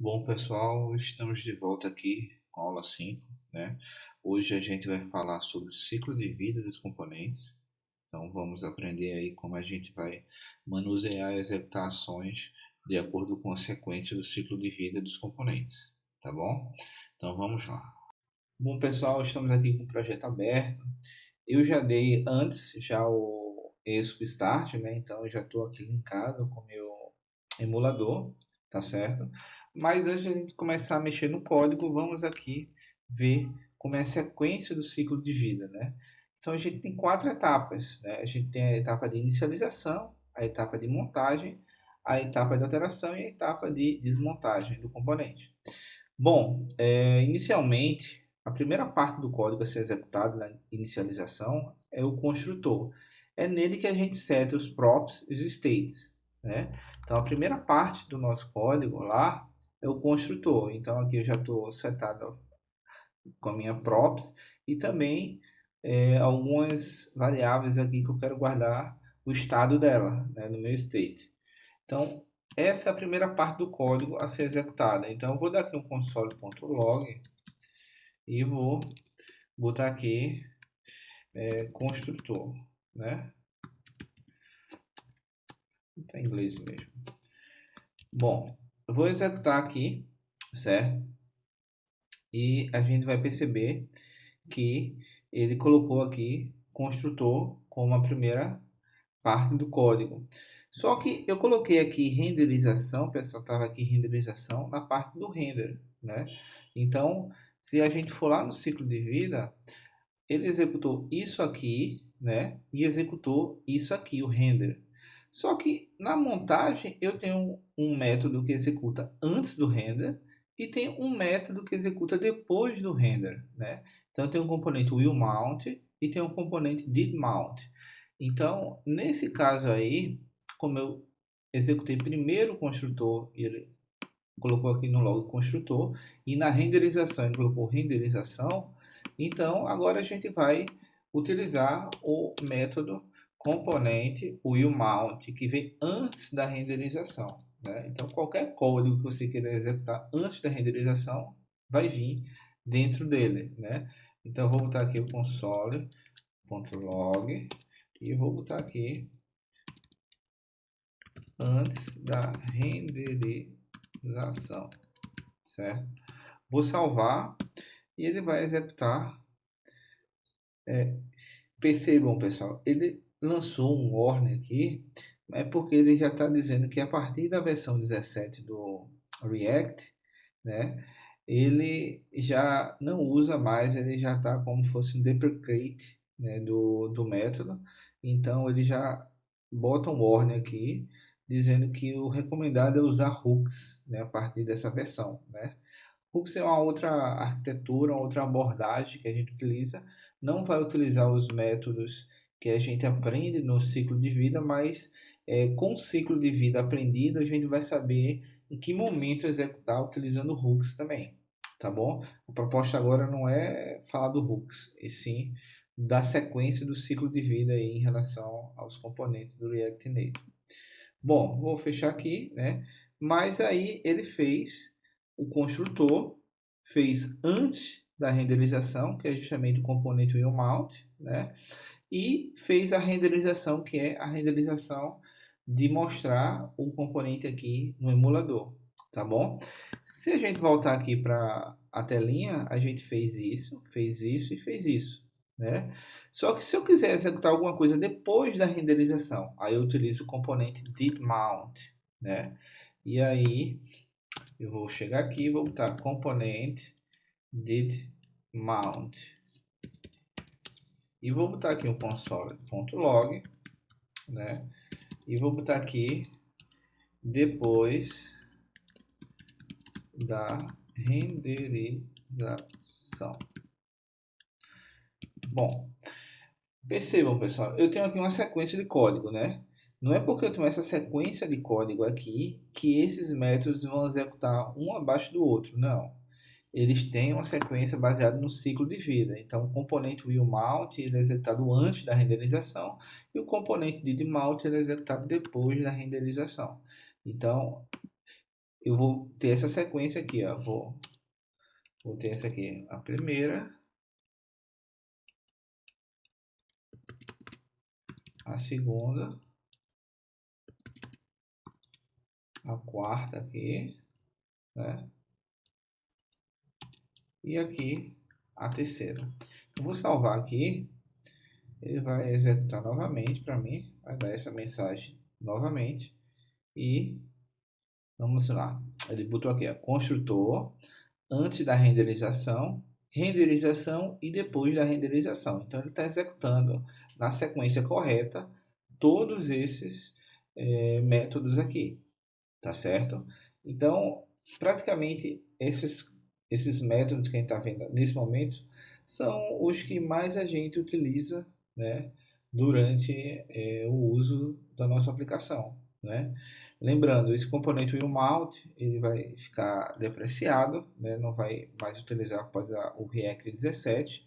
Bom, pessoal, estamos de volta aqui com a aula 5, né? Hoje a gente vai falar sobre o ciclo de vida dos componentes. Então, vamos aprender aí como a gente vai manusear e executar ações de acordo com a sequência do ciclo de vida dos componentes, tá bom? Então, vamos lá. Bom, pessoal, estamos aqui com o projeto aberto. Eu já dei antes já o ESP Start, né? Então, eu já estou aqui linkado com o meu emulador, tá certo? Mas antes de a gente começar a mexer no código, vamos aqui ver como é a sequência do ciclo de vida, né? Então a gente tem quatro etapas, né? A gente tem a etapa de inicialização, a etapa de montagem, a etapa de alteração e a etapa de desmontagem do componente. Bom, inicialmente, a primeira parte do código a ser executada na inicialização é o construtor. É nele que a gente seta os props e os states, né? Então, a primeira parte do nosso código lá é o construtor. Então, aqui eu já estou setado com a minha props e também algumas variáveis aqui que eu quero guardar o estado dela, né, no meu state. Então, essa é a primeira parte do código a ser executada. Então, eu vou dar aqui um console.log e vou botar aqui construtor, né? Está em inglês mesmo. Bom, eu vou executar aqui, certo? E a gente vai perceber que ele colocou aqui construtor como a primeira parte do código. Só que eu coloquei aqui renderização, pessoal, estava aqui renderização na parte do render, né? Então, se a gente for lá no ciclo de vida, ele executou isso aqui, né? E executou isso aqui, o render. Só que na montagem eu tenho um método que executa antes do render e tem um método que executa depois do render, né? Então tem um componente willMount e tem um componente didMount. Então, nesse caso aí, como eu executei primeiro o construtor e ele colocou aqui no log construtor e na renderização ele colocou renderização, então agora a gente vai utilizar o método componente willMount que vem antes da renderização, né? Então qualquer código que você queira executar antes da renderização vai vir dentro dele, né? Então eu vou botar aqui o console.log e vou botar aqui antes da renderização, certo? Vou salvar e ele vai executar. Percebam, pessoal, ele lançou um warning aqui, é porque ele já está dizendo que a partir da versão 17 do React, né, ele já não usa mais, ele já está como se fosse um deprecate, né, do método. Então ele já bota um warning aqui dizendo que o recomendado é usar hooks, né, a partir dessa versão, né. Hooks é uma outra arquitetura, uma outra abordagem que a gente utiliza. Não vai utilizar os métodos que a gente aprende no ciclo de vida, mas com o ciclo de vida aprendido, a gente vai saber em que momento executar utilizando hooks também, tá bom? A proposta agora não é falar do hooks, e sim da sequência do ciclo de vida aí em relação aos componentes do React Native. Bom, vou fechar aqui, né? Mas aí ele fez o construtor, fez antes da renderização, que é justamente o componente willMount, né? E fez a renderização, que é a renderização de mostrar o componente aqui no emulador, tá bom? Se a gente voltar aqui para a telinha, a gente fez isso e fez isso, né? Só que se eu quiser executar alguma coisa depois da renderização, aí eu utilizo o componente didMount, né? E aí eu vou chegar aqui e vou botar componente didMount. E vou botar aqui um console.log, né? E vou botar aqui depois da renderização. Bom, percebam, pessoal, eu tenho aqui uma sequência de código, né? Não é porque eu tenho essa sequência de código aqui que esses métodos vão executar um abaixo do outro, não. Eles têm uma sequência baseada no ciclo de vida. Então, o componente willMount ele é executado antes da renderização e o componente didMount ele é executado depois da renderização. Então, eu vou ter essa sequência aqui, ó. Vou ter essa aqui, a primeira, a segunda, a quarta aqui, né? E aqui a terceira. Eu vou salvar aqui, ele vai executar novamente para mim, vai dar essa mensagem novamente e vamos lá. Ele botou aqui, ó, construtor, antes da renderização, renderização e depois da renderização. Então ele está executando na sequência correta todos esses métodos aqui, tá certo? Então, praticamente esses métodos que a gente está vendo nesse momento são os que mais a gente utiliza, né, durante o uso da nossa aplicação, né? Lembrando, esse componente WillMount ele vai ficar depreciado, né? Não vai mais utilizar após o React 17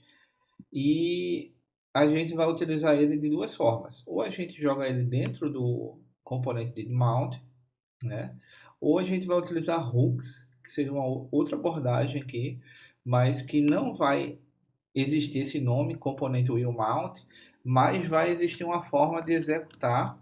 e a gente vai utilizar ele de duas formas. Ou a gente joga ele dentro do componente de mount, né? Ou a gente vai utilizar hooks, que seria uma outra abordagem aqui, mas que não vai existir esse nome, componente WillMount, mas vai existir uma forma de executar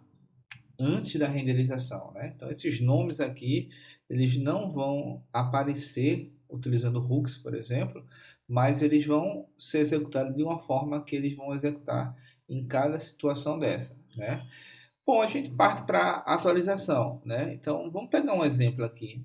antes da renderização, né? Então esses nomes aqui, eles não vão aparecer utilizando hooks, por exemplo, mas eles vão ser executados de uma forma que eles vão executar em cada situação dessa, né? Bom, a gente parte para a atualização, né? Então vamos pegar um exemplo aqui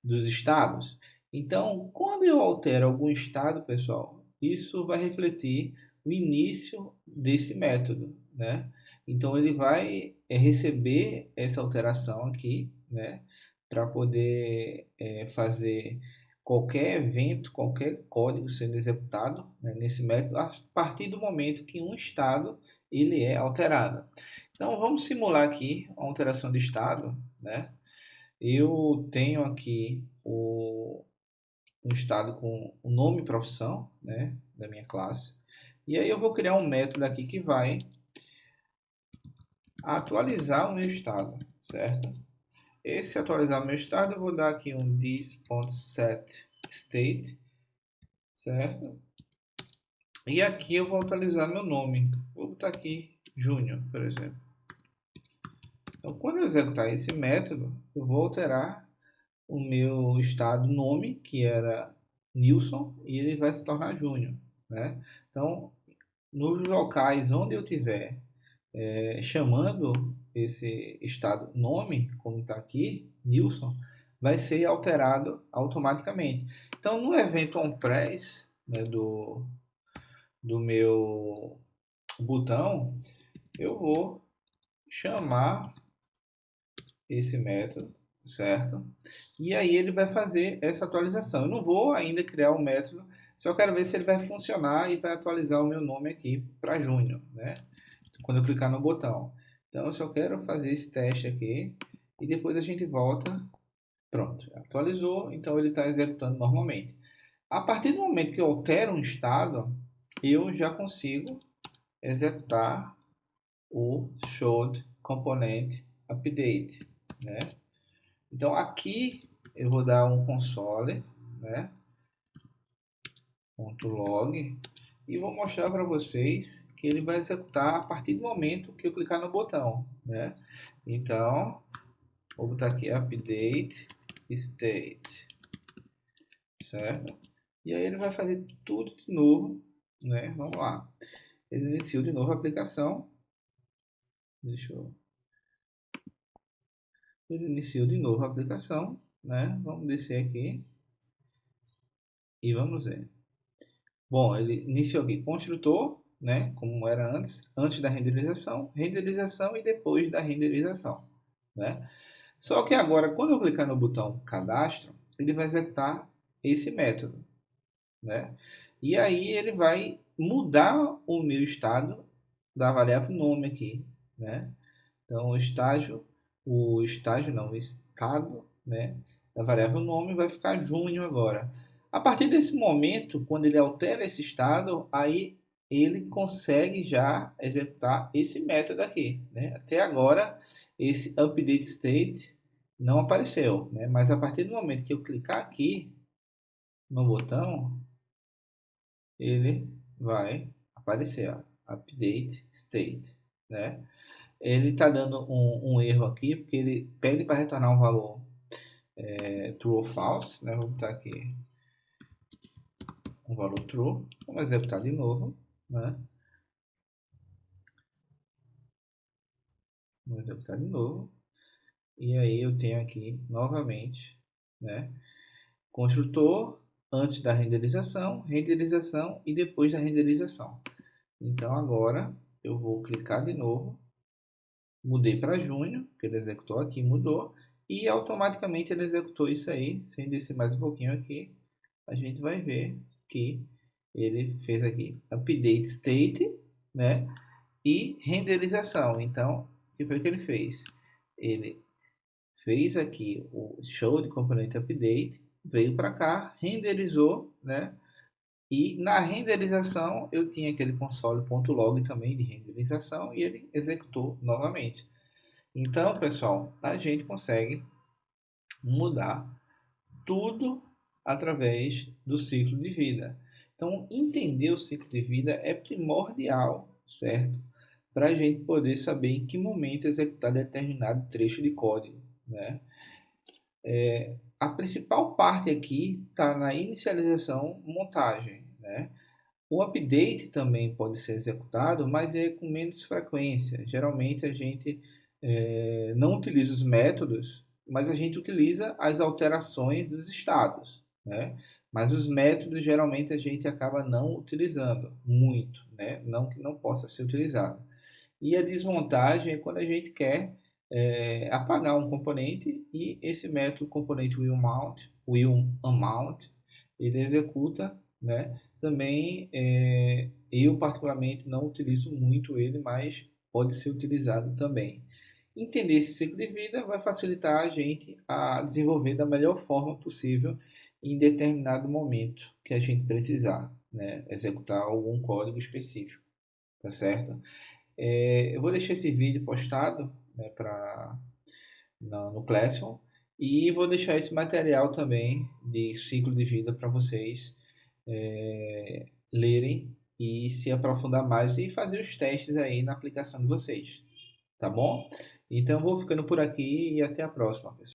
dos estados. Então, quando eu altero algum estado, pessoal, isso vai refletir o início desse método, né? Então ele vai receber essa alteração aqui, né? Para poder fazer qualquer evento, qualquer código sendo executado, né, nesse método, a partir do momento que um estado ele é alterado. Então vamos simular aqui a alteração de estado, né? Eu tenho aqui um estado com o nome e profissão, né, da minha classe. E aí eu vou criar um método aqui que vai atualizar o meu estado, certo? Esse atualizar o meu estado, eu vou dar aqui um this.setState, certo? E aqui eu vou atualizar meu nome. Vou botar aqui Júnior, por exemplo. Então, quando eu executar esse método, eu vou alterar o meu estado nome, que era Nilson, e ele vai se tornar Júnior, né? Então, nos locais onde eu tiver chamando esse estado nome, como está aqui, Nilson, vai ser alterado automaticamente. Então, no evento onPress, né, do meu botão, eu vou chamar esse método, certo? E aí ele vai fazer essa atualização. Eu não vou ainda criar um método, só quero ver se ele vai funcionar e vai atualizar o meu nome aqui para Júnior, né? Quando eu clicar no botão. Então eu só quero fazer esse teste aqui e depois a gente volta. Pronto, atualizou, então ele está executando normalmente. A partir do momento que eu altero um estado, eu já consigo executar o showed component update, né? Então aqui eu vou dar um console, né? .log e vou mostrar para vocês que ele vai executar a partir do momento que eu clicar no botão, né? Então vou botar aqui update state, certo? E aí ele vai fazer tudo de novo, né? Vamos lá. Ele iniciou de novo a aplicação. Ele iniciou de novo a aplicação, né? Vamos descer aqui e vamos ver. Bom, ele iniciou aqui construtor, né? Como era antes da renderização e depois da renderização, né? Só que agora, quando eu clicar no botão cadastro, ele vai executar esse método, né? E aí ele vai mudar o meu estado da variável nome aqui, né? Então o estado, né, da variável nome vai ficar Júnior agora. A partir desse momento, quando ele altera esse estado, aí ele consegue já executar esse método aqui, né? Até agora, esse update state, não apareceu, né? Mas a partir do momento que eu clicar aqui no botão, ele vai aparecer, ó, Update State, né? Ele está dando um erro aqui, porque ele pede para retornar um valor true ou false, né? Vou botar aqui um valor true, vamos executar de novo, né? Vamos executar de novo, e aí eu tenho aqui novamente, né? Construtor antes da renderização, renderização e depois da renderização. Então agora eu vou clicar de novo, mudei para junho, que ele executou aqui, mudou, e automaticamente ele executou isso aí. Sem descer mais um pouquinho aqui, a gente vai ver que ele fez aqui update state, né, e renderização. Então, o que foi que ele fez? Ele fez aqui o show de componente update, veio para cá, renderizou, né, e na renderização eu tinha aquele console.log também de renderização e ele executou novamente. Então, pessoal, a gente consegue mudar tudo através do ciclo de vida. Então, entender o ciclo de vida é primordial, certo? Para a gente poder saber em que momento executar determinado trecho de código, né? A principal parte aqui está na inicialização, montagem, né? O update também pode ser executado, mas é com menos frequência. Geralmente a gente não utiliza os métodos, mas a gente utiliza as alterações dos estados, né? Mas os métodos geralmente a gente acaba não utilizando muito, né? Não que não possa ser utilizado. E a desmontagem é quando a gente quer apagar um componente e esse método componente will unmount, ele executa, né? Também eu particularmente não utilizo muito ele, mas pode ser utilizado também. Entender esse ciclo de vida vai facilitar a gente a desenvolver da melhor forma possível em determinado momento que a gente precisar, né? Executar algum código específico, tá certo? Eu vou deixar esse vídeo postado, né, no Classroom e vou deixar esse material também de ciclo de vida para vocês lerem e se aprofundar mais e fazer os testes aí na aplicação de vocês, tá bom? Então vou ficando por aqui e até a próxima, pessoal.